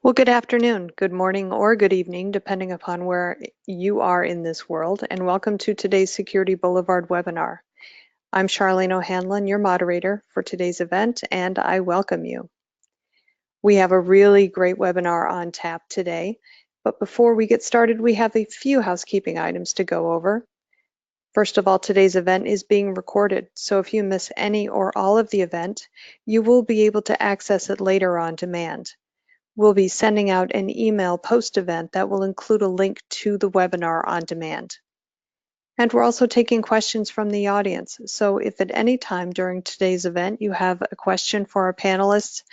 Well, good afternoon, good morning, or good evening, depending upon where you are in this world, and welcome to today's Security Boulevard webinar. I'm Charlene O'Hanlon, your moderator for today's event, and I welcome you. We have a really great webinar on tap today, but before we get started, we have a few housekeeping items to go over. First of all, today's event is being recorded, so if you miss any or all of the event, you will be able to access it later on demand. We'll be sending out an email post-event that will include a link to the webinar on demand. And we're also taking questions from the audience. So if at any time during today's event you have a question for our panelists,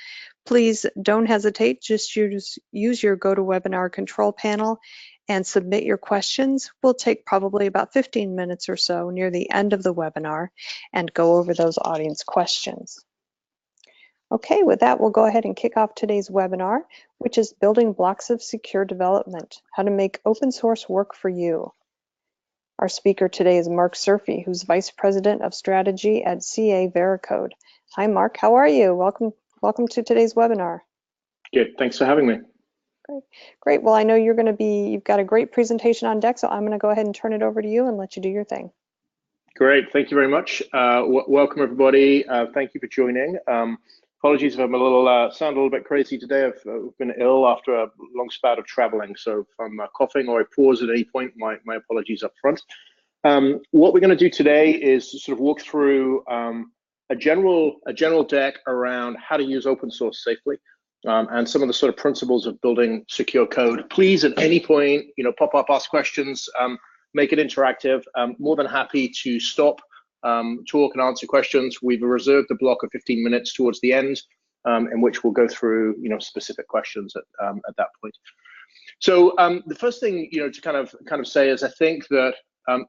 please don't hesitate. Just use your GoToWebinar control panel and submit your questions. We'll take probably about 15 minutes or so near the end of the webinar and go over those audience questions. Okay, with that, we'll go ahead and kick off today's webinar, which is Building Blocks of Secure Development, How to Make Open Source Work for You. Our speaker today is Mark Surfey, who's Vice President of Strategy at CA Veracode. Hi, Mark, how are you? Welcome to today's webinar. Good, thanks for having me. Great, well, I know you've got a great presentation on deck, so I'm gonna go ahead and turn it over to you and let you do your thing. Great, thank you very much. Welcome everybody, thank you for joining. Apologies if I'm sound a little bit crazy today. I've been ill after a long spout of traveling, so if I'm coughing or I pause at any point, my apologies up front. What we're going to do today is sort of walk through a general deck around how to use open source safely, and some of the sort of principles of building secure code. Please, at any point, pop up, ask questions, make it interactive. More than happy to stop, talk and answer questions. We've reserved a block of 15 minutes towards the end, in which we'll go through specific questions at that point. So the first thing to kind of say is I think that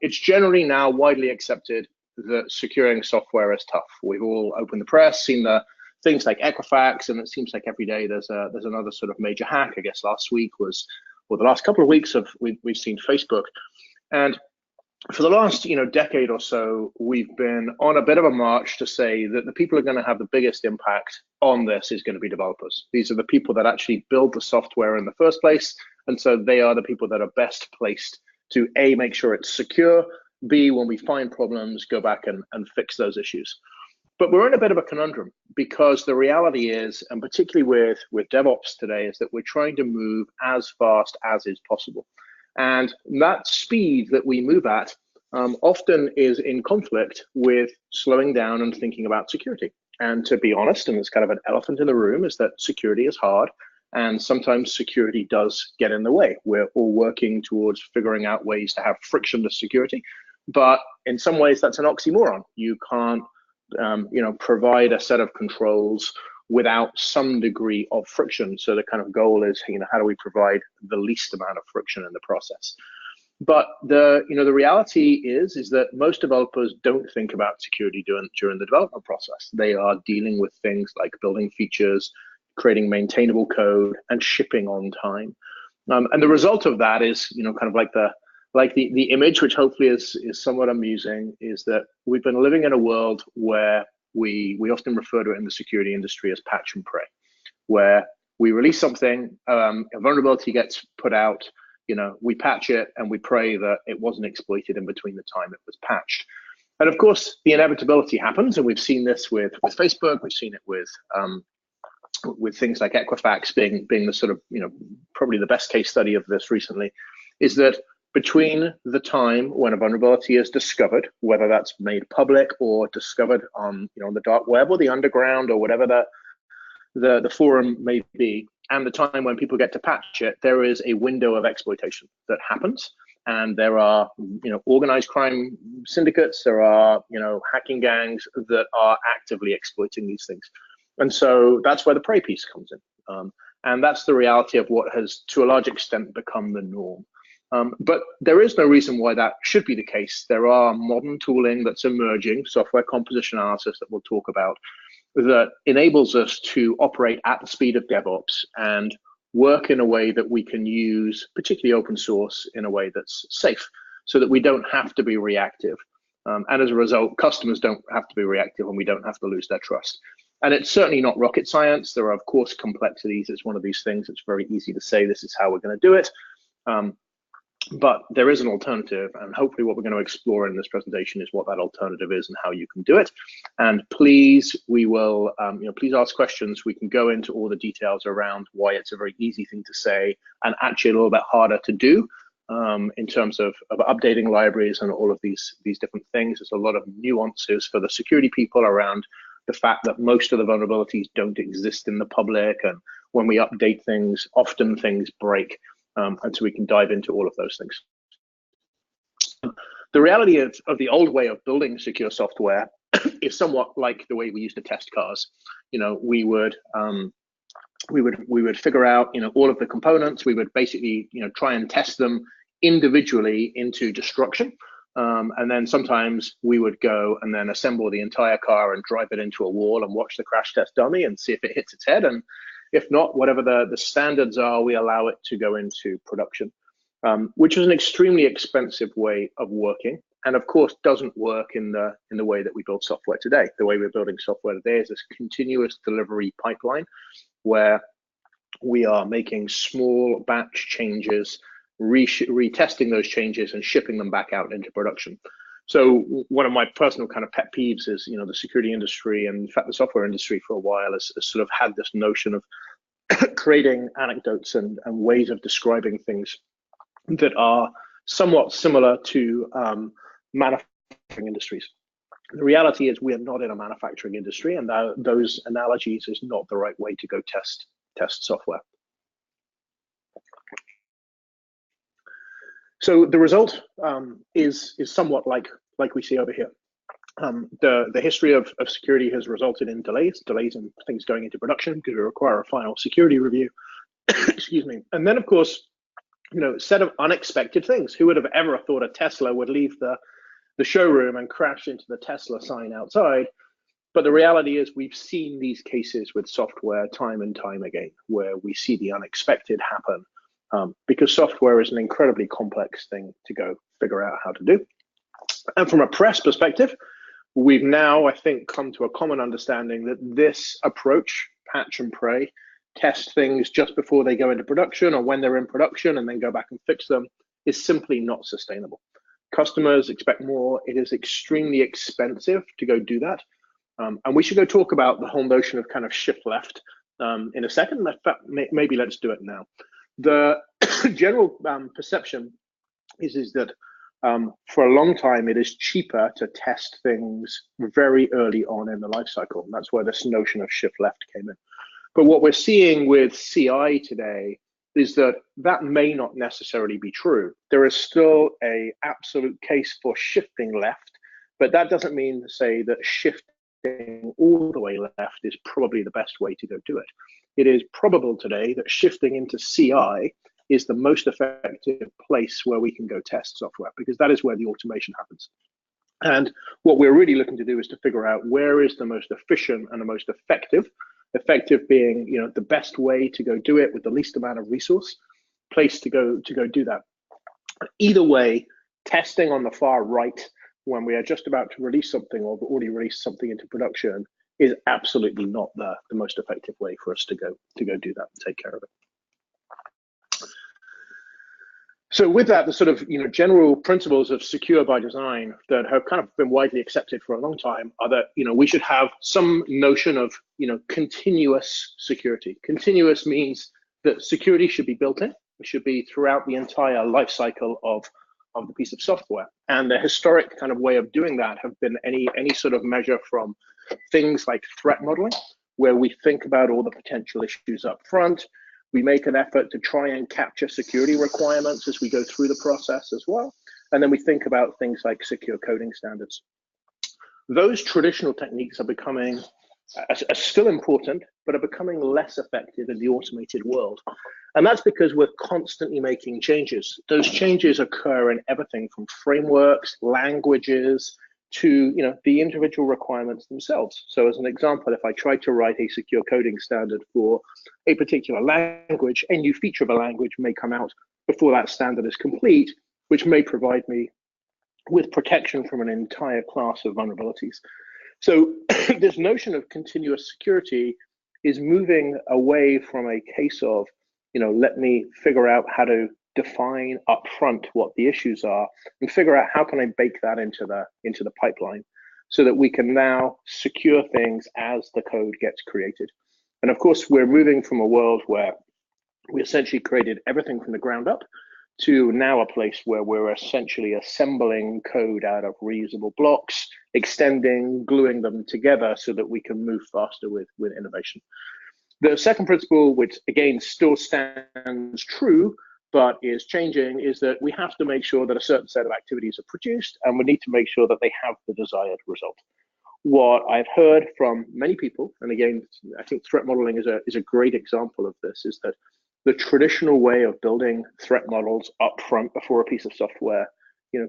it's generally now widely accepted that securing software is tough. We've all opened the press, seen the things like Equifax, and it seems like every day there's another sort of major hack. I guess last week was, or the last couple of weeks we've seen Facebook. And for the last decade or so, we've been on a bit of a march to say that the people who are going to have the biggest impact on this is going to be developers. These are the people that actually build the software in the first place, and so they are the people that are best placed to A, make sure it's secure, B, when we find problems, go back and fix those issues. But we're in a bit of a conundrum, because the reality is, and particularly with DevOps today, is that we're trying to move as fast as is possible. And that speed that we move at often is in conflict with slowing down and thinking about security. And to be honest, and it's kind of an elephant in the room, is that security is hard, and sometimes security does get in the way. We're all working towards figuring out ways to have frictionless security, but in some ways that's an oxymoron. You can't provide a set of controls without some degree of friction. So the kind of goal is, how do we provide the least amount of friction in the process? But the reality is that most developers don't think about security during the development process. They are dealing with things like building features, creating maintainable code, and shipping on time. And the result of that is, kind of like the image, which hopefully is somewhat amusing, is that we've been living in a world where we often refer to it in the security industry as patch and pray, where we release something, a vulnerability gets put out, we patch it and we pray that it wasn't exploited in between the time it was patched. And of course, the inevitability happens, and we've seen this with Facebook, we've seen it with things like Equifax being the sort of, probably the best case study of this recently, is that between the time when a vulnerability is discovered, whether that's made public or discovered on the dark web or the underground or whatever the forum may be, and the time when people get to patch it, there is a window of exploitation that happens. And there are organized crime syndicates, there are hacking gangs that are actively exploiting these things. And so that's where the prey piece comes in. And that's the reality of what has, to a large extent, become the norm. But there is no reason why that should be the case. There are modern tooling that's emerging, software composition analysis that we'll talk about, that enables us to operate at the speed of DevOps and work in a way that we can use, particularly open source, in a way that's safe, so that we don't have to be reactive. And as a result, customers don't have to be reactive, and we don't have to lose their trust. And it's certainly not rocket science. There are, of course, complexities. It's one of these things. It's very easy to say this is how we're going to do it. But there is an alternative, and hopefully what we're going to explore in this presentation is what that alternative is and how you can do it. And please, we will, please ask questions. We can go into all the details around why it's a very easy thing to say and actually a little bit harder to do in terms of updating libraries and all of these different things. There's a lot of nuances for the security people around the fact that most of the vulnerabilities don't exist in the public, and when we update things, often things break. And so we can dive into all of those things. The reality of the old way of building secure software is somewhat like the way we used to test cars. We would figure out all of the components. We would basically try and test them individually into destruction. And then sometimes we would go and then assemble the entire car and drive it into a wall and watch the crash test dummy and see if it hits its head. And if not, whatever the standards are, we allow it to go into production, which is an extremely expensive way of working, and of course doesn't work in the way that we build software today. The way we're building software today is this continuous delivery pipeline where we are making small batch changes, retesting those changes and shipping them back out into production. So one of my personal kind of pet peeves is, the security industry, and in fact the software industry for a while has sort of had this notion of creating anecdotes and ways of describing things that are somewhat similar to manufacturing industries. The reality is we are not in a manufacturing industry, and those analogies is not the right way to go test software. So the result is somewhat like we see over here. The history of security has resulted in delays in things going into production because we require a final security review. Excuse me. And then, of course, a set of unexpected things. Who would have ever thought a Tesla would leave the showroom and crash into the Tesla sign outside? But the reality is we've seen these cases with software time and time again, where we see the unexpected happen because software is an incredibly complex thing to go figure out how to do. And from a press perspective, we've now, I think, come to a common understanding that this approach, patch and pray, test things just before they go into production or when they're in production and then go back and fix them, is simply not sustainable. Customers expect more. It is extremely expensive to go do that. And we should go talk about the whole notion of kind of shift left in a second. In fact, maybe let's do it now. The general perception is that for a long time, it is cheaper to test things very early on in the life cycle. And that's where this notion of shift left came in. But what we're seeing with CI today is that may not necessarily be true. There is still an absolute case for shifting left, but that doesn't mean to say that shifting all the way left is probably the best way to go do it. It is probable today that shifting into CI is the most effective place where we can go test software, because that is where the automation happens. And what we're really looking to do is to figure out where is the most efficient and the most effective being the best way to go do it with the least amount of resource place to go do that. Either way, testing on the far right when we are just about to release something or already released something into production is absolutely not the most effective way for us to go do that and take care of it. So with that, the sort of general principles of secure by design that have kind of been widely accepted for a long time are that we should have some notion of continuous security. Continuous means that security should be built in. It should be throughout the entire life cycle of the piece of software. And the historic kind of way of doing that have been any sort of measure from things like threat modeling, where we think about all the potential issues up front. We make an effort to try and capture security requirements as we go through the process as well. And then we think about things like secure coding standards. Those traditional techniques are still important, but are becoming less effective in the automated world. And that's because we're constantly making changes. Those changes occur in everything from frameworks, languages, to the individual requirements themselves. So as an example, if I try to write a secure coding standard for a particular language, a new feature of a language may come out before that standard is complete, which may provide me with protection from an entire class of vulnerabilities. So this notion of continuous security is moving away from a case of, let me figure out how to define upfront what the issues are and figure out how can I bake that into the pipeline so that we can now secure things as the code gets created. And of course, we're moving from a world where we essentially created everything from the ground up to now a place where we're essentially assembling code out of reusable blocks, extending, gluing them together so that we can move faster with innovation. The second principle, which again still stands true, but is changing, is that we have to make sure that a certain set of activities are produced, and we need to make sure that they have the desired result. What I've heard from many people, and again, I think threat modeling is a great example of this, is that the traditional way of building threat models up front before a piece of software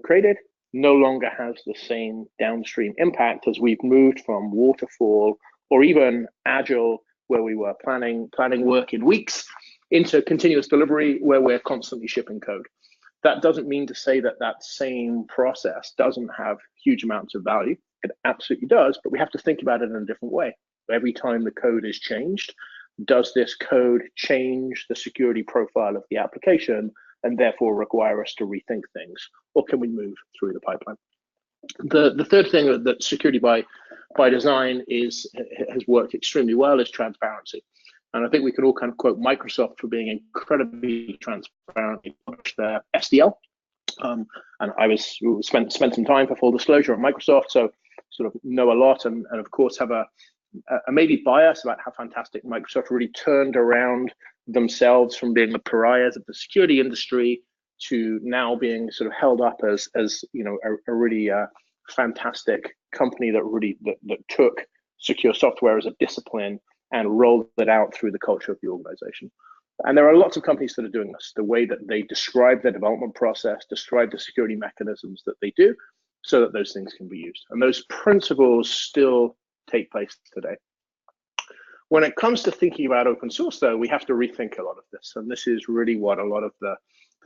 created no longer has the same downstream impact as we've moved from waterfall or even agile, where we were planning work in weeks, into continuous delivery where we're constantly shipping code. That doesn't mean to say that that same process doesn't have huge amounts of value. It absolutely does, but we have to think about it in a different way. Every time the code is changed, does this code change the security profile of the application and therefore require us to rethink things, or can we move through the pipeline? The third thing that security by design has worked extremely well is transparency. And I think we can all kind of quote Microsoft for being incredibly transparent in their SDL. And I spent some time, for full disclosure, at Microsoft, so sort of know a lot, and of course have a maybe bias about how fantastic Microsoft really turned around themselves from being the pariahs of the security industry to now being sort of held up as a really fantastic company that took secure software as a discipline and rolled it out through the culture of the organization. And there are lots of companies that are doing this, the way that they describe their development process, describe the security mechanisms that they do, so that those things can be used. And those principles still take place today. When it comes to thinking about open source, though, we have to rethink a lot of this. And this is really what a lot of the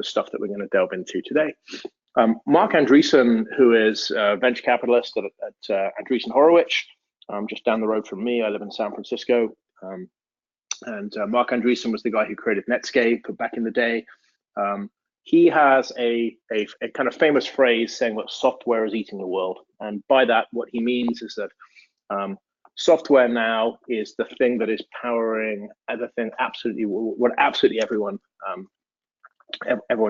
stuff that we're going to delve into today. Mark Andreessen, who is a venture capitalist at Andreessen Horowitz, just down the road from me. I live in San Francisco. And Mark Andreessen was the guy who created Netscape back in the day. He has a kind of famous phrase saying that software is eating the world. And by that, what he means is that software now is the thing that is powering everything, what absolutely everyone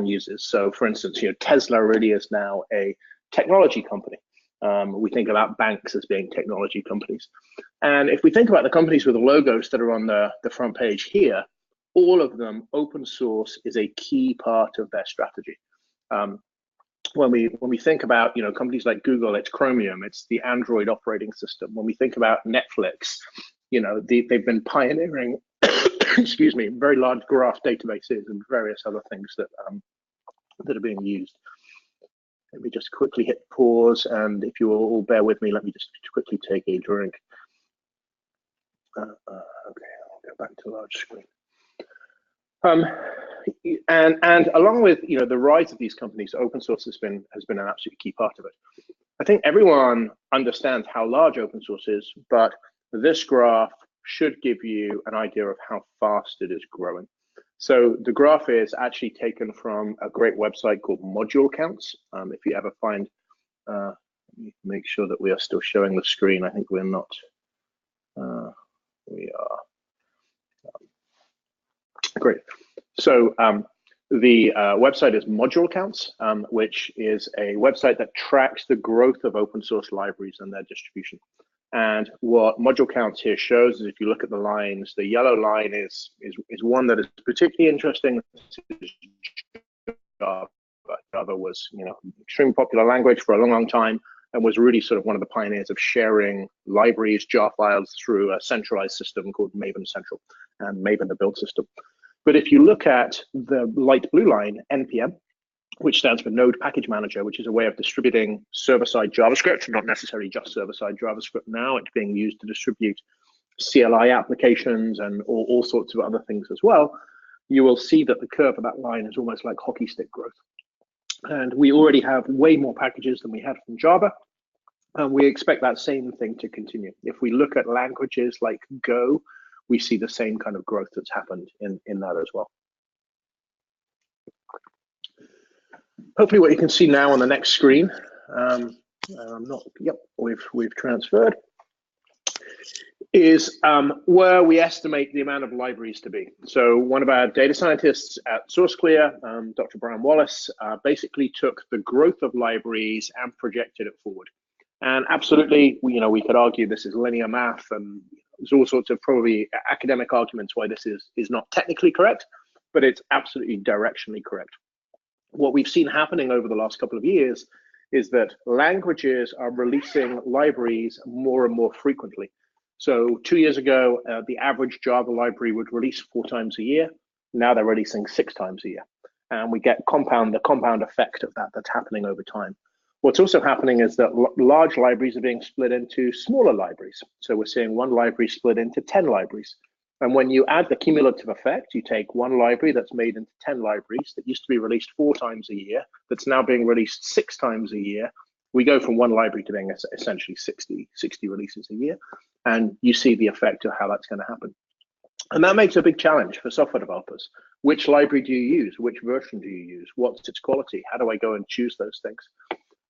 uses. So for instance, Tesla really is now a technology company. We think about banks as being technology companies. And if we think about the companies with the logos that are on the front page here, all of them, open source is a key part of their strategy. When we think about companies like Google, it's Chromium, it's the Android operating system. When we think about Netflix, they've been pioneering, excuse me, very large graph databases and various other things that are being used. Let me just quickly hit pause, and if you will all bear with me, let me just quickly take a drink. Okay, I'll go back to large screen. And along with the rise of these companies, open source has been an absolutely key part of it. I think everyone understands how large open source is, but this graph should give you an idea of how fast it is growing. So the graph is actually taken from a great website called Module Counts. If you ever find, make sure that we are still showing the screen. I think we're not. We are. Great. So the website is Module Counts, which is a website that tracks the growth of open source libraries and their distribution. And what Module Counts here shows is, if you look at the lines, the yellow line is one that is particularly interesting. Java was extremely popular language for a long, long time, and was really sort of one of the pioneers of sharing libraries, jar files, through a centralized system called Maven Central and Maven, the build system. But if you look at the light blue line, NPM, which stands for Node Package Manager, which is a way of distributing server-side JavaScript, not necessarily just server-side JavaScript now. It's being used to distribute CLI applications and all sorts of other things as well. You will see that the curve of that line is almost like hockey stick growth. And we already have way more packages than we had from Java. And we expect that same thing to continue. If we look at languages like Go, we see the same kind of growth that's happened in that as well. Hopefully what you can see now on the next screen, we've transferred, is where we estimate the amount of libraries to be. So one of our data scientists at SourceClear, Dr. Brian Wallace, basically took the growth of libraries and projected it forward. And absolutely, we could argue this is linear math, and there's all sorts of probably academic arguments why this is not technically correct, but it's absolutely directionally correct. What we've seen happening over the last couple of years is that languages are releasing libraries more and more frequently. So 2 years ago, the average Java library would release 4 times a year. Now they're releasing 6 times a year. And we get the compound effect of that's happening over time. What's also happening is that large libraries are being split into smaller libraries. So we're seeing one library split into 10 libraries. And when you add the cumulative effect, you take one library that's made into 10 libraries that used to be released 4 times a year, that's now being released 6 times a year. We go from one library to being essentially 60 releases a year. And you see the effect of how that's going to happen. And that makes a big challenge for software developers. Which library do you use? Which version do you use? What's its quality? How do I go and choose those things?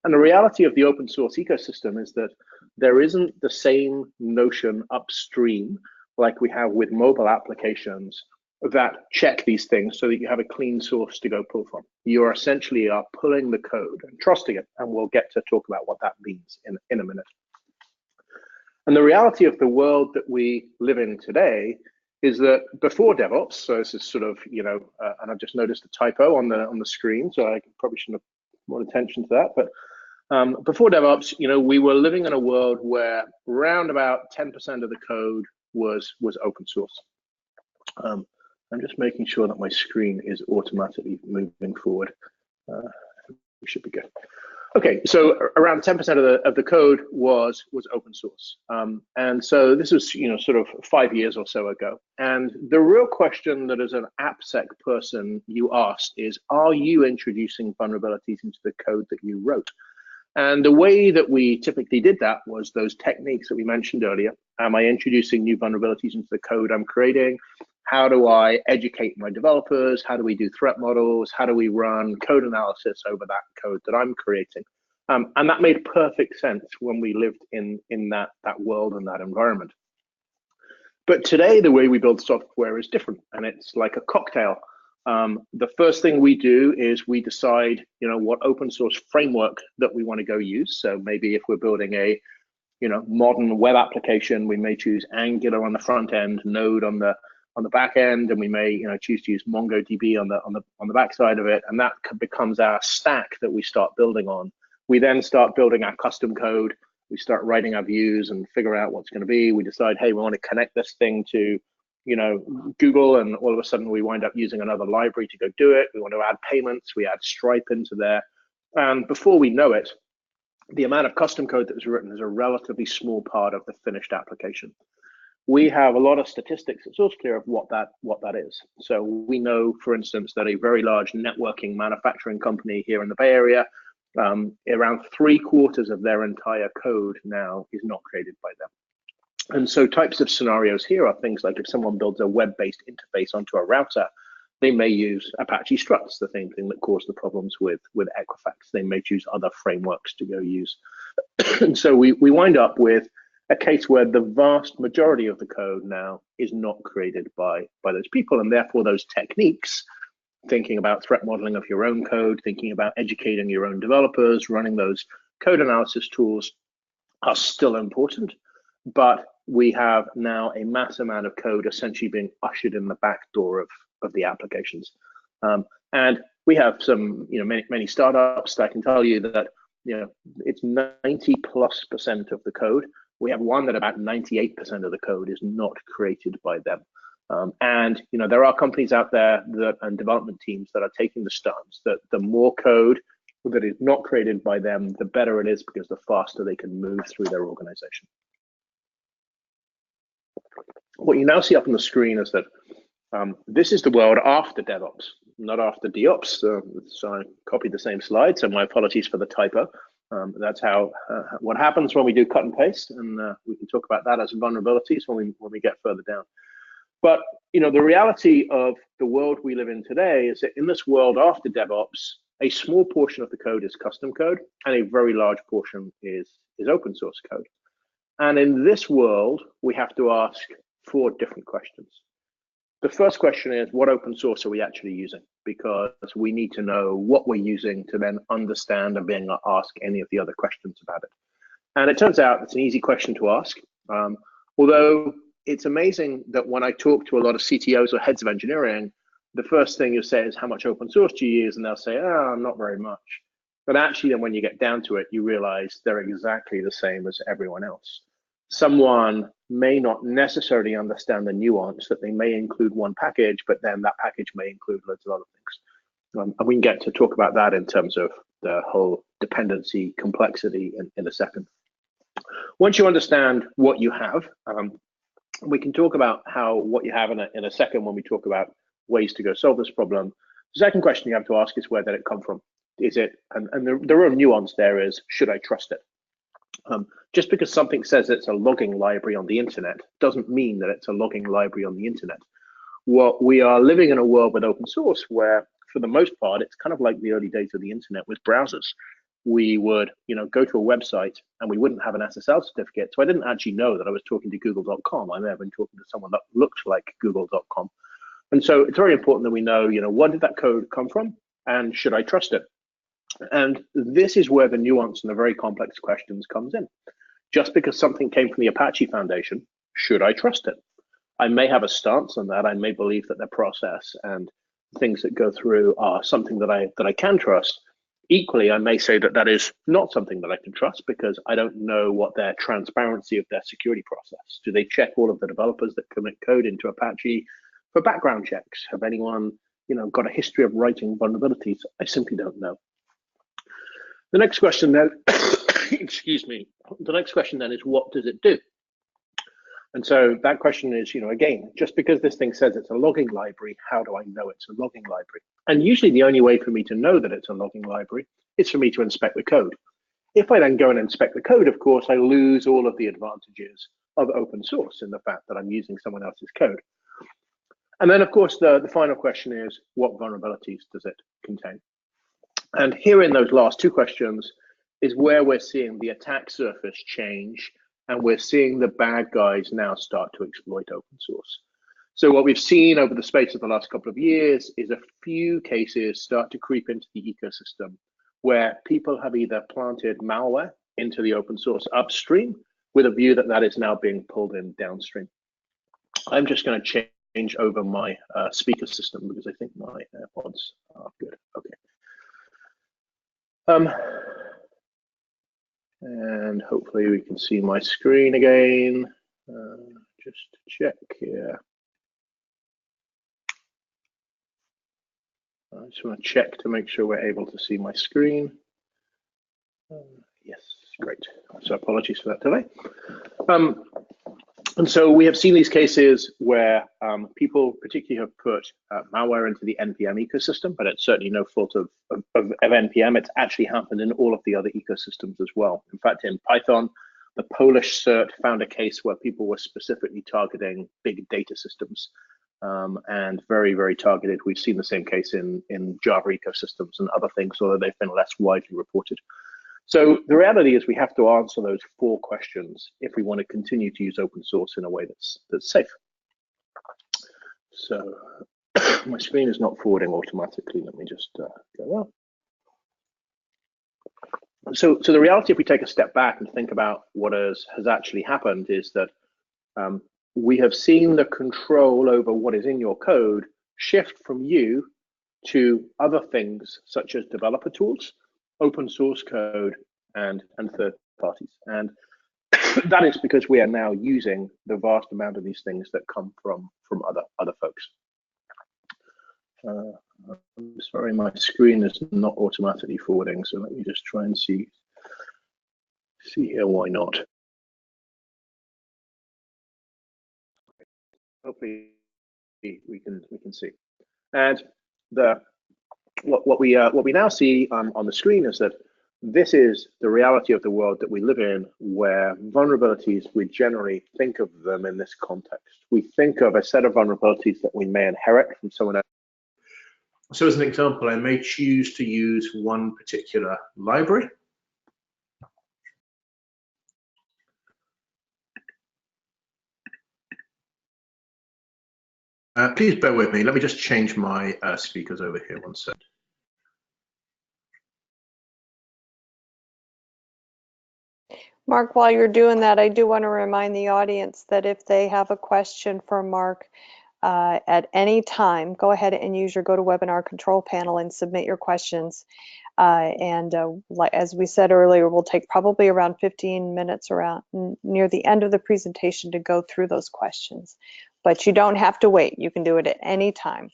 And the reality of the open source ecosystem is that there isn't the same notion upstream like we have with mobile applications that check these things so that you have a clean source to go pull from. You are essentially pulling the code and trusting it, and we'll get to talk about what that means in a minute. And the reality of the world that we live in today is that before DevOps, so this is sort of, and I've just noticed a typo on the screen, so I probably shouldn't have more attention to that, but before DevOps, we were living in a world where around about 10% of the code was open source. I'm just making sure that my screen is automatically moving forward. We should be good. Okay, so around 10% of the code was open source, and so this was sort of 5 years or so ago. And the real question that as an AppSec person you asked is, are you introducing vulnerabilities into the code that you wrote? And the way that we typically did that was those techniques that we mentioned earlier. Am I introducing new vulnerabilities into the code I'm creating? How do I educate my developers? How do we do threat models? How do we run code analysis over that code that I'm creating? And that made perfect sense when we lived in that world and that environment. But today, the way we build software is different, and it's like a cocktail. The first thing we do is we decide, what open source framework that we want to go use. So maybe if we're building a, modern web application, we may choose Angular on the front end, Node on the back end, and we may, choose to use MongoDB on the back side of it, and that becomes our stack that we start building on. We then start building our custom code. We start writing our views and figure out what's going to be. We decide, hey, we want to connect this thing to Google, and all of a sudden we wind up using another library to go do it. We want to add payments, we add Stripe into there. And before we know it, the amount of custom code that was written is a relatively small part of the finished application. We have a lot of statistics at SourceClear of what that is. So we know, for instance, that a very large networking manufacturing company here in the Bay Area, around 3/4 of their entire code now is not created by them. And so types of scenarios here are things like if someone builds a web-based interface onto a router, they may use Apache struts, the same thing that caused the problems with Equifax. They may choose other frameworks to go use. And so we wind up with a case where the vast majority of the code now is not created by those people, and therefore those techniques, thinking about threat modeling of your own code, thinking about educating your own developers, running those code analysis tools are still important, but we have now a mass amount of code essentially being ushered in the back door of the applications. And we have some, many startups that I can tell you that, it's 90+% of the code. We have one that about 98% of the code is not created by them. And there are companies out there and development teams that are taking the stance that the more code that is not created by them, the better it is, because the faster they can move through their organization. What you now see up on the screen is that this is the world after DevOps, not after DOps. So I copied the same slide, so my apologies for the typo. That's how what happens when we do cut and paste, and we can talk about that as vulnerabilities when we get further down. But the reality of the world we live in today is that in this world after DevOps, a small portion of the code is custom code, and a very large portion is open source code. And in this world, we have to ask 4 different questions. The first question is, what open source are we actually using? Because we need to know what we're using to then understand and being ask any of the other questions about it. And it turns out it's an easy question to ask. Although it's amazing that when I talk to a lot of CTOs or heads of engineering, the first thing you say is, how much open source do you use? And they'll say, oh, not very much. But actually, then when you get down to it, you realize they're exactly the same as everyone else. Someone may not necessarily understand the nuance that they may include one package, but then that package may include loads of other things. And we can get to talk about that in terms of the whole dependency complexity in a second. Once you understand what you have, we can talk about what you have in a second when we talk about ways to go solve this problem. The second question you have to ask is, where did it come from? Is it, and the real nuance there is, should I trust it? Just because something says it's a logging library on the internet doesn't mean that it's a logging library on the internet. What we are living in a world with open source where, for the most part, it's kind of like the early days of the internet with browsers. We would, go to a website and we wouldn't have an SSL certificate. So I didn't actually know that I was talking to google.com. I may have been talking to someone that looked like google.com. And so it's very important that we know, what did that code come from and should I trust it? And this is where the nuance and the very complex questions comes in. Just because something came from the Apache Foundation, should I trust it? I may have a stance on that. I may believe that their process and things that go through are something that I can trust. Equally, I may say that that is not something that I can trust because I don't know what their transparency of their security process. Do they check all of the developers that commit code into Apache for background checks? Have anyone, got a history of writing vulnerabilities? I simply don't know. The next question then, excuse me, the next question then is, what does it do? And so that question is, again, just because this thing says it's a logging library, how do I know it's a logging library? And usually the only way for me to know that it's a logging library is for me to inspect the code. If I then go and inspect the code, of course, I lose all of the advantages of open source in the fact that I'm using someone else's code. And then, of course, the final question is, what vulnerabilities does it contain? And here in those last 2 questions is where we're seeing the attack surface change, and we're seeing the bad guys now start to exploit open source. So what we've seen over the space of the last couple of years is a few cases start to creep into the ecosystem where people have either planted malware into the open source upstream with a view that that is now being pulled in downstream. I'm just going to change over my speaker system because I think my AirPods are good. Okay. And hopefully we can see my screen again. Just to check here. I just want to check to make sure we're able to see my screen. Yes, great. So apologies for that delay. And so we have seen these cases where people particularly have put malware into the NPM ecosystem, but it's certainly no fault of NPM. It's actually happened in all of the other ecosystems as well. In fact, in Python, the Polish cert found a case where people were specifically targeting big data systems and very, very targeted. We've seen the same case in Java ecosystems and other things, although they've been less widely reported. So the reality is we have to answer those 4 questions if we want to continue to use open source in a way that's safe. So my screen is not forwarding automatically. Let me just go up. So the reality, if we take a step back and think about what has actually happened, is that we have seen the control over what is in your code shift from you to other things such as developer tools, open source code, and third parties. And that is because we are now using the vast amount of these things that come from other folks. I'm sorry, my screen is not automatically forwarding, so let me just try and see here why not. Hopefully we can see. And what we now see on the screen is that this is the reality of the world that we live in, where vulnerabilities, we generally think of them in this context. We think of a set of vulnerabilities that we may inherit from someone else. So as an example, I may choose to use one particular library. Please bear with me. Let me just change my speakers over here one second. Mark, while you're doing that, I do want to remind the audience that if they have a question for Mark at any time, go ahead and use your GoToWebinar control panel and submit your questions. As we said earlier, we'll take probably around 15 minutes around near the end of the presentation to go through those questions. But you don't have to wait. You can do it at any time.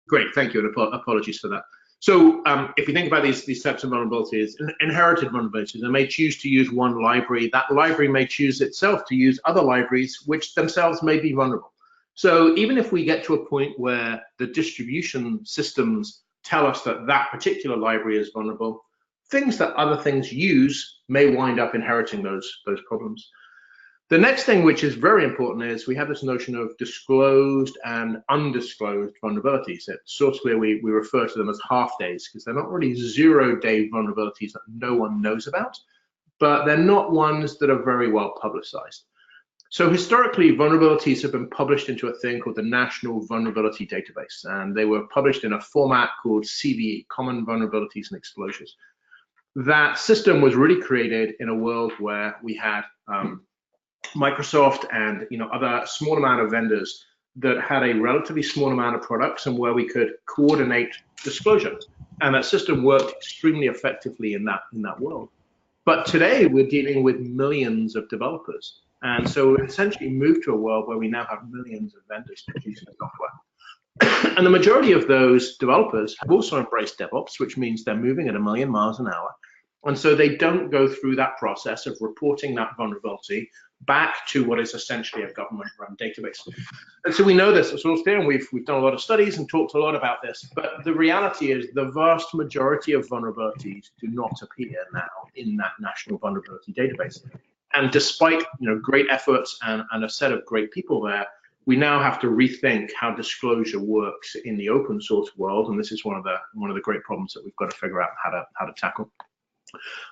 Great, thank you, and apologies for that. So if you think about these types of vulnerabilities, inherited vulnerabilities, they may choose to use one library. That library may choose itself to use other libraries, which themselves may be vulnerable. So even if we get to a point where the distribution systems tell us that that particular library is vulnerable, things that other things use may wind up inheriting those problems. The next thing, which is very important, is we have this notion of disclosed and undisclosed vulnerabilities. At SourceClear, we refer to them as half days because they're not really 0-day vulnerabilities that no one knows about, but they're not ones that are very well publicized. So historically, vulnerabilities have been published into a thing called the National Vulnerability Database, and they were published in a format called CVE, Common Vulnerabilities and Exposures. That system was really created in a world where we had Microsoft and other small amount of vendors that had a relatively small amount of products and where we could coordinate disclosure. And that system worked extremely effectively in that world. But today we're dealing with millions of developers. And so we essentially moved to a world where we now have millions of vendors producing software. And the majority of those developers have also embraced DevOps, which means they're moving at 1,000,000 miles an hour. And so they don't go through that process of reporting that vulnerability back to what is essentially a government-run database. And so we know this at SourceClear, and we've done a lot of studies and talked a lot about this, but the reality is the vast majority of vulnerabilities do not appear now in that National Vulnerability Database. And despite great efforts and a set of great people there, we now have to rethink how disclosure works in the open source world, and this is one of the great problems that we've got to figure out how to tackle.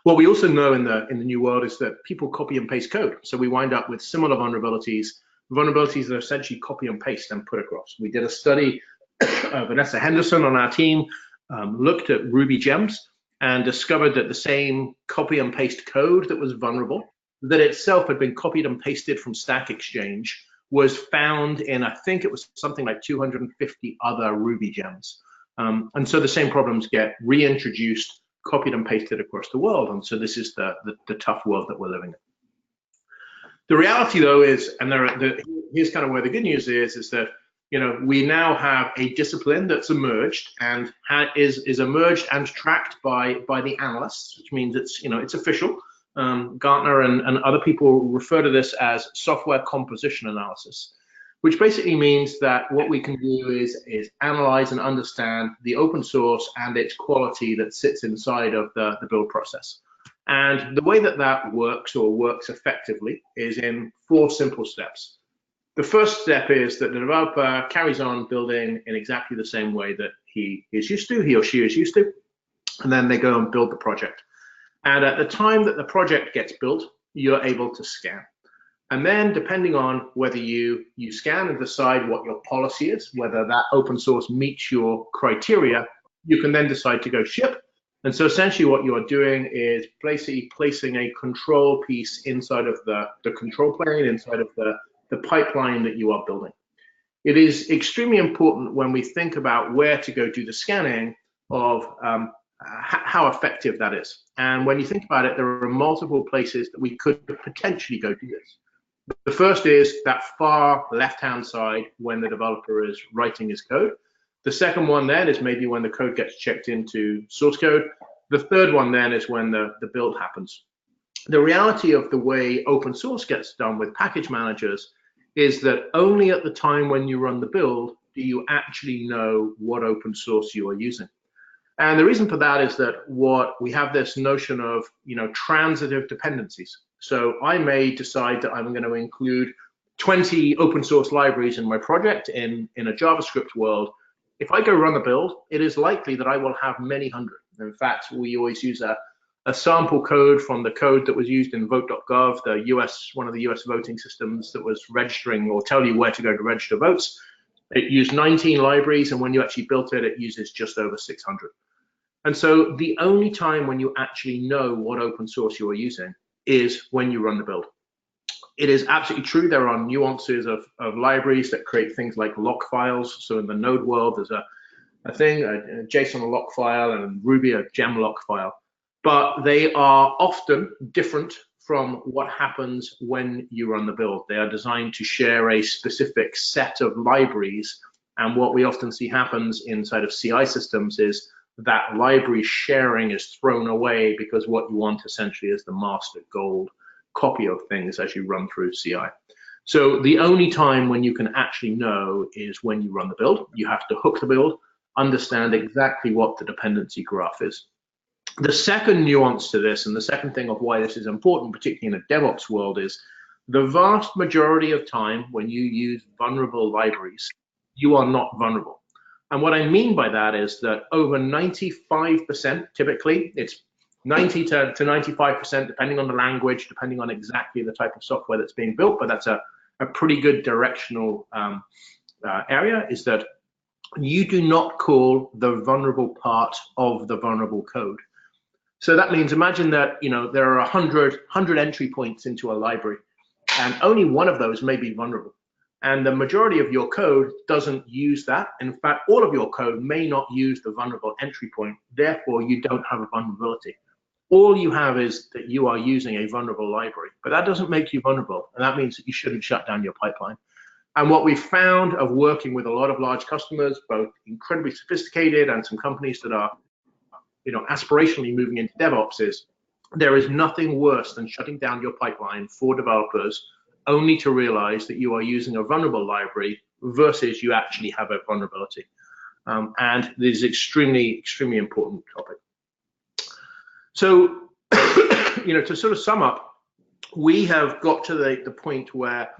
What we also know in the new world is that people copy and paste code. So we wind up with similar vulnerabilities that are essentially copy and paste and put across. We did a study, Vanessa Henderson on our team looked at Ruby gems and discovered that the same copy and paste code that was vulnerable, that itself had been copied and pasted from Stack Exchange, was found in, I think it was something like 250 other Ruby gems. And so the same problems get reintroduced, copied and pasted across the world. And so this is the tough world that we're living in. The reality, though, is, and here's kind of where the good news is that we now have a discipline that's emerged and is emerged and tracked by the analysts, which means it's official. Gartner and other people refer to this as software composition analysis, which basically means that what we can do is analyze and understand the open source and its quality that sits inside of the build process. And the way that works effectively is in 4 simple steps. The first step is that the developer carries on building in exactly the same way that he or she is used to, and then they go and build the project. And at the time that the project gets built, you're able to scan. And then depending on whether you scan and decide what your policy is, whether that open source meets your criteria, you can then decide to go ship. And so essentially what you're doing is placing a control piece inside of the control plane, inside of the pipeline that you are building. It is extremely important when we think about where to go do the scanning of how effective that is. And when you think about it, there are multiple places that we could potentially go do this. The first is that far left-hand side when the developer is writing his code. The second one then is maybe when the code gets checked into source code. The third one then is when the build happens. The reality of the way open source gets done with package managers is that only at the time when you run the build do you actually know what open source you are using. And the reason for that is that what we have this notion of, transitive dependencies. So I may decide that I'm going to include 20 open source libraries in my project in a JavaScript world. If I go run the build, it is likely that I will have many hundred. In fact, we always use a sample code from the code that was used in vote.gov, one of the US voting systems that was registering or tell you where to go to register votes. It used 19 libraries, and when you actually built it, it uses just over 600. And so the only time when you actually know what open source you are using is when you run the build. It is absolutely true there are nuances of libraries that create things like lock files. So in the Node world, there's a JSON lock file, and Ruby a gem lock file. But they are often different from what happens when you run the build. They are designed to share a specific set of libraries. And what we often see happens inside of CI systems is that library sharing is thrown away because what you want essentially is the master gold copy of things as you run through CI. So the only time when you can actually know is when you run the build. You have to hook the build, understand exactly what the dependency graph is. The second nuance to this, and the second thing of why this is important, particularly in a DevOps world, is the vast majority of time when you use vulnerable libraries, you are not vulnerable. And what I mean by that is that over 95%, typically, it's 90 to 95%, depending on the language, depending on exactly the type of software that's being built, but that's a pretty good directional area, is that you do not call the vulnerable part of the vulnerable code. So that means, imagine that there are 100 entry points into a library, and only one of those may be vulnerable. And the majority of your code doesn't use that. In fact, all of your code may not use the vulnerable entry point. Therefore, you don't have a vulnerability. All you have is that you are using a vulnerable library, but that doesn't make you vulnerable. And that means that you shouldn't shut down your pipeline. And what we found of working with a lot of large customers, both incredibly sophisticated and some companies that are aspirationally moving into DevOps, is there is nothing worse than shutting down your pipeline for developers only to realize that you are using a vulnerable library versus you actually have a vulnerability. And this is extremely, extremely important topic. So, to sort of sum up, we have got to the point where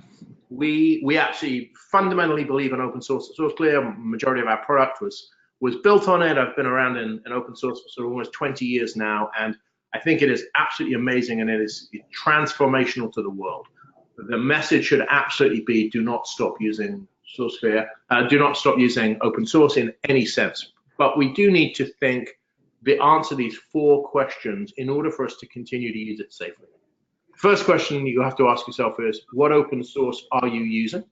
we actually fundamentally believe in open source. It's clear, majority of our product was built on it. I've been around in open source for sort of almost 20 years now, and I think it is absolutely amazing, and it is transformational to the world. The message should absolutely be: do not stop using SourceSphere, do not stop using open source in any sense. But we do need to think the answer to these 4 questions in order for us to continue to use it safely. First question you have to ask yourself is, what open source are you using?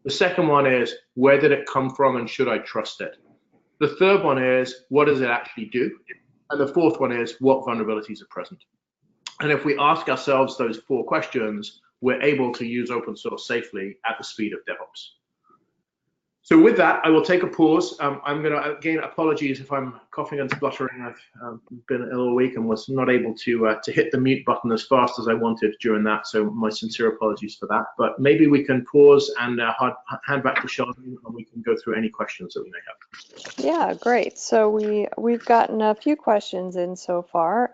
The second one is, where did it come from and should I trust it? The third one is, what does it actually do? And the fourth one is, what vulnerabilities are present? And if we ask ourselves those 4 questions, we're able to use open source safely at the speed of DevOps. So with that, I will take a pause. I'm going to, again, apologies if I'm coughing and spluttering. I've been ill all week and was not able to hit the mute button as fast as I wanted during that. So my sincere apologies for that. But maybe we can pause and hand back to Charlene, and we can go through any questions that we may have. Yeah, great. So we've gotten a few questions in so far.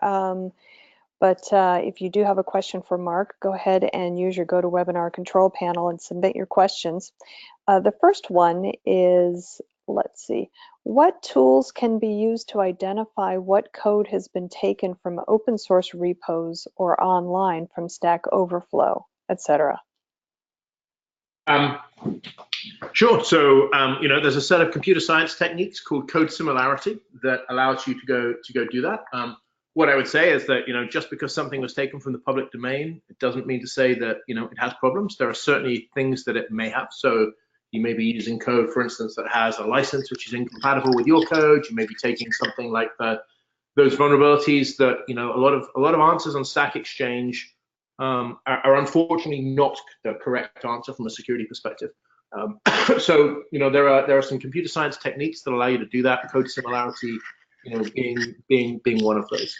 But if you do have a question for Mark, go ahead and use your GoToWebinar control panel and submit your questions. The first one is, let's see, what tools can be used to identify what code has been taken from open source repos or online from Stack Overflow, etc.? Sure. So, there's a set of computer science techniques called code similarity that allows you to go do that. What I would say is that, just because something was taken from the public domain, it doesn't mean to say that, it has problems. There are certainly things that it may have. So you may be using code, for instance, that has a license which is incompatible with your code. You may be taking something like those vulnerabilities that, a lot of answers on Stack Exchange are unfortunately not the correct answer from a security perspective. So, there are some computer science techniques that allow you to do that. Code similarity, being one of those.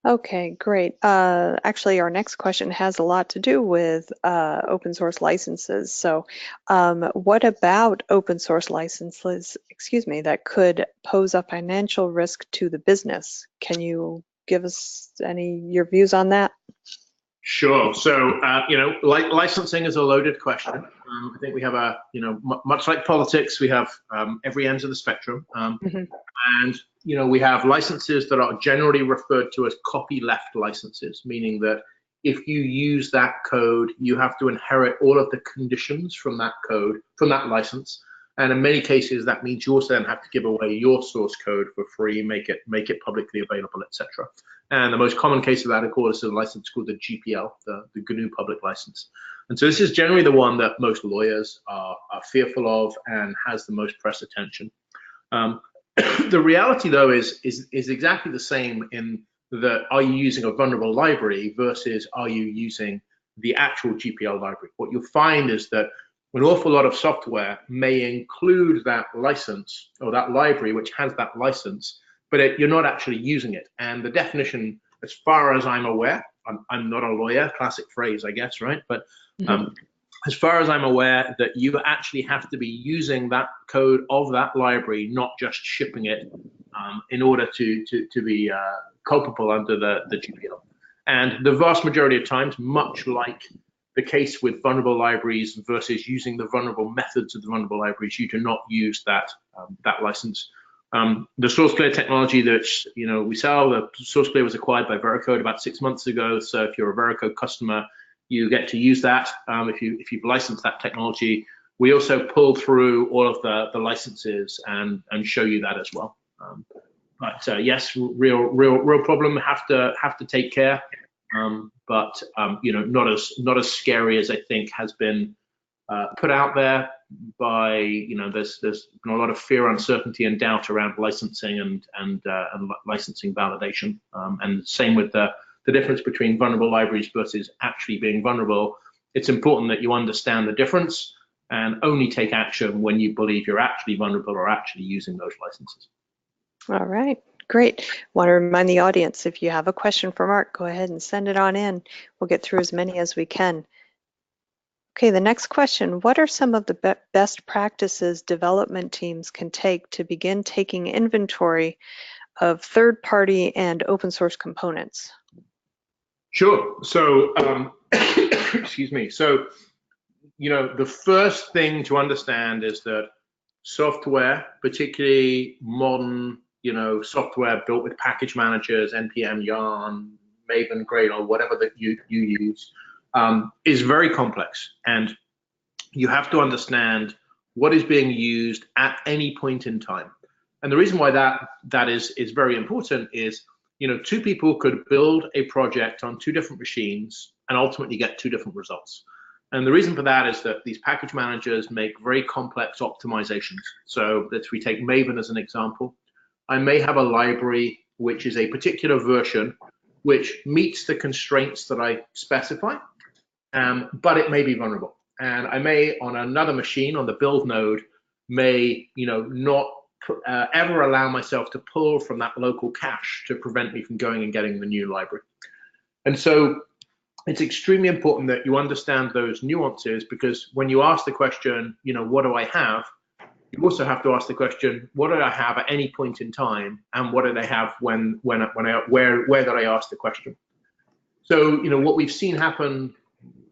Okay, great. Actually, our next question has a lot to do with open source licenses. So, what about open source licenses, excuse me, that could pose a financial risk to the business? Can you give us your views on that? Sure. So, licensing is a loaded question. I think we have much like politics, we have every end of the spectrum. Mhm. And, we have licenses that are generally referred to as copyleft licenses, meaning that if you use that code, you have to inherit all of the conditions from that code, from that license. And in many cases, that means you also then have to give away your source code for free, make it publicly available, etc. And the most common case of that, of course, is a license called the GPL, the GNU public license. And so this is generally the one that most lawyers are fearful of and has the most press attention. The reality, though, is exactly the same in that are you using a vulnerable library versus are you using the actual GPL library? What you'll find is that an awful lot of software may include that license or that library which has that license, but you're not actually using it. And the definition, as far as I'm aware, I'm not a lawyer, classic phrase, I guess, right? But Mhm. as far as I'm aware, that you actually have to be using that code of that library, not just shipping it, in order to be culpable under the GPL. And the vast majority of times, much like the case with vulnerable libraries versus using the vulnerable methods of the vulnerable libraries, you do not use that license. The source clear technology that we sell, the source clear was acquired by Veracode about 6 months ago. So if you're a Veracode customer, you get to use that if you've licensed that technology. We also pull through all of the licenses and show you that as well. But yes, real problem. Have to take care. But not as scary as I think has been put out there by there's been a lot of fear, uncertainty, and doubt around licensing and licensing validation. And same with the difference between vulnerable libraries versus actually being vulnerable. It's important that you understand the difference and only take action when you believe you're actually vulnerable or actually using those licenses. All right, great. Want to remind the audience, if you have a question for Mark, go ahead and send it on in. We'll get through as many as we can. Okay, the next question, what are some of the best practices development teams can take to begin taking inventory of third-party and open source components? Sure. So, excuse me. So, the first thing to understand is that software, particularly modern, software built with package managers, NPM, Yarn, Maven, Gradle, whatever that you use, is very complex. And you have to understand what is being used at any point in time. And the reason why that is very important is, two people could build a project on two different machines and ultimately get two different results. And the reason for that is that these package managers make very complex optimizations. So if we take Maven as an example, I may have a library which is a particular version which meets the constraints that I specify, but it may be vulnerable. And I may, on another machine, on the build node, may not ever allow myself to pull from that local cache to prevent me from going and getting the new library. And so it's extremely important that you understand those nuances, because when you ask the question, what do I have? You also have to ask the question, what did I have at any point in time, and what did I have where did I ask the question? So what we've seen happen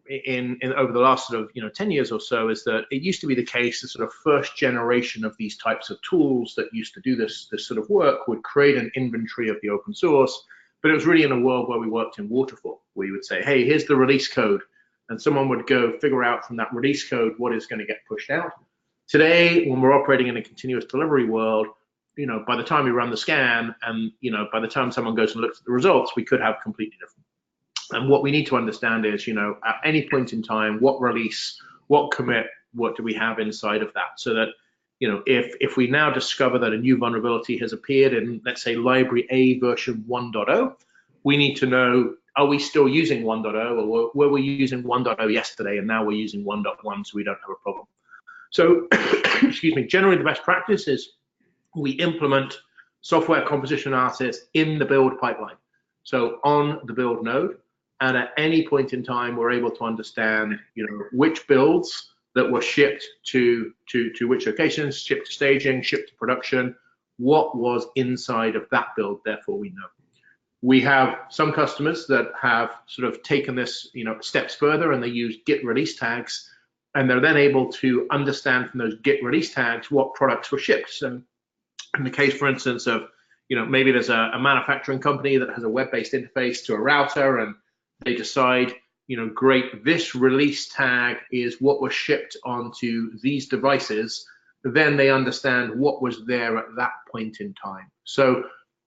in over the last sort of 10 years or so is that it used to be the case, the sort of first generation of these types of tools that used to do this sort of work would create an inventory of the open source. But it was really in a world where we worked in waterfall, where you would say, hey, here's the release code, and someone would go figure out from that release code what is going to get pushed out. Today, when we're operating in a continuous delivery world, by the time we run the scan and by the time someone goes and looks at the results, we could have completely different. And what we need to understand is, at any point in time, what release, what commit, what do we have inside of that? So that, if we now discover that a new vulnerability has appeared in, let's say, library A version 1.0, we need to know, are we still using 1.0, or were we using 1.0 yesterday and now we're using 1.1, so we don't have a problem? So, excuse me, generally the best practice is we implement software composition analysis in the build pipeline. So on the build node, and at any point in time, we're able to understand, which builds that were shipped to which locations, shipped to staging, shipped to production, what was inside of that build, therefore we know. We have some customers that have sort of taken this, steps further, and they use Git release tags, and they're then able to understand from those Git release tags what products were shipped. So in the case, for instance, of, maybe there's a manufacturing company that has a web-based interface to a router, and they decide, great, this release tag is what was shipped onto these devices, then they understand what was there at that point in time. So,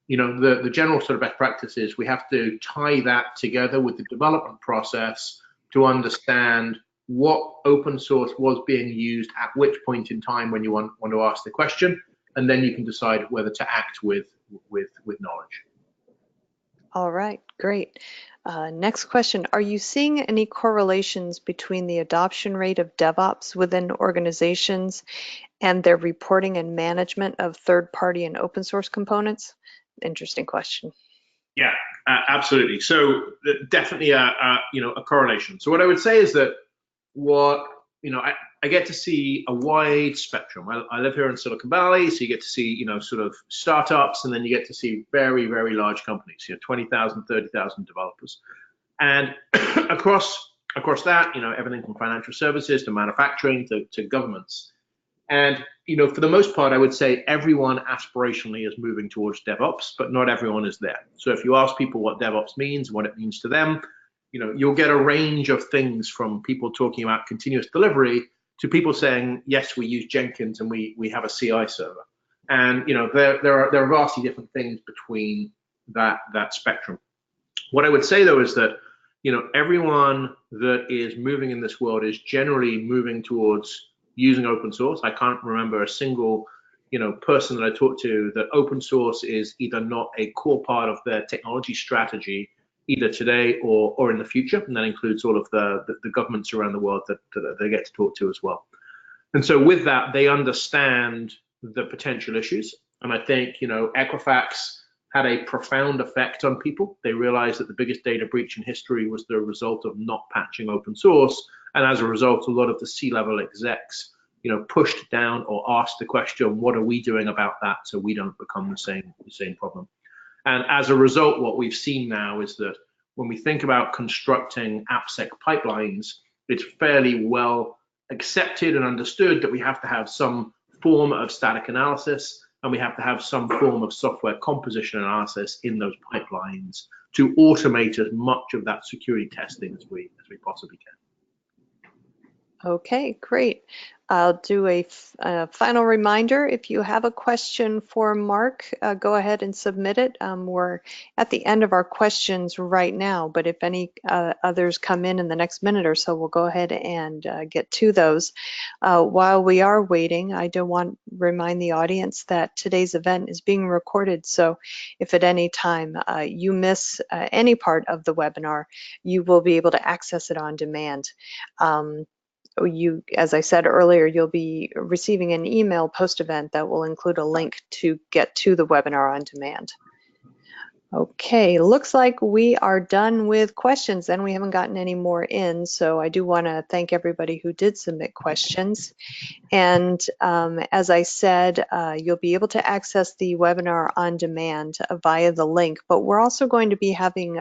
the general sort of best practice is we have to tie that together with the development process to understand what open source was being used at which point in time when you want to ask the question, and then you can decide whether to act with knowledge. All right, great. Next question. Are you seeing any correlations between the adoption rate of DevOps within organizations and their reporting and management of third-party and open source components? Interesting question. Yeah, absolutely. So definitely a correlation. So what I would say is that I get to see a wide spectrum. I live here in Silicon Valley, so you get to see, sort of startups, and then you get to see very, very large companies, 20,000, 30,000 developers. And across that, everything from financial services to manufacturing to governments. And, for the most part, I would say everyone aspirationally is moving towards DevOps, but not everyone is there. So if you ask people what DevOps means, what it means to them, you'll get a range of things, from people talking about continuous delivery to people saying, yes, we use Jenkins and we have a CI server. And, there are vastly different things between that spectrum. What I would say, though, is that, everyone that is moving in this world is generally moving towards using open source. I can't remember a single, person that I talked to that open source is either not a core part of their technology strategy, either today or in the future. And that includes all of the governments around the world that they get to talk to as well. And so with that, they understand the potential issues. And I think, Equifax had a profound effect on people. They realized that the biggest data breach in history was the result of not patching open source. And as a result, a lot of the C-level execs, pushed down or asked the question, what are we doing about that so we don't become the same problem? And as a result, what we've seen now is that when we think about constructing AppSec pipelines, it's fairly well accepted and understood that we have to have some form of static analysis, and we have to have some form of software composition analysis in those pipelines to automate as much of that security testing as we possibly can. Okay, great. I'll do a final reminder. If you have a question for Mark, go ahead and submit it. We're at the end of our questions right now, but if any others come in the next minute or so, we'll go ahead and get to those. While we are waiting, I do want to remind the audience that today's event is being recorded. So if at any time you miss any part of the webinar, you will be able to access it on demand. As I said earlier, you'll be receiving an email post-event that will include a link to get to the webinar on demand. Okay, looks like we are done with questions, and we haven't gotten any more in, so I do want to thank everybody who did submit questions. And as I said, you'll be able to access the webinar on demand via the link, but we're also going to be having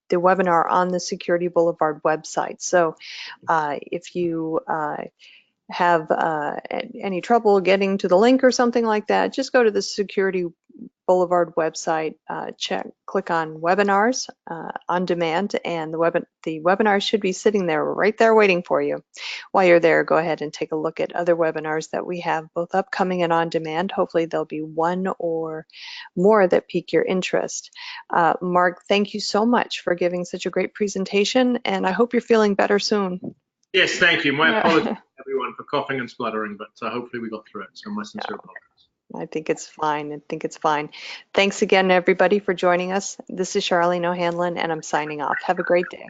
the webinar on the Security Boulevard website. So if you have any trouble getting to the link or something like that, just go to the Security Boulevard website, click on webinars on demand, and the webinar should be sitting there right there waiting for you. While you're there, go ahead and take a look at other webinars that we have, both upcoming and on demand. Hopefully there'll be one or more that pique your interest. Mark, thank you so much for giving such a great presentation, and I hope you're feeling better soon. Yes, thank you. My apologies to everyone for coughing and spluttering, but hopefully we got through it. So my sincere apologies. I think it's fine. I think it's fine. Thanks again, everybody, for joining us. This is Charlene O'Hanlon, and I'm signing off. Have a great day.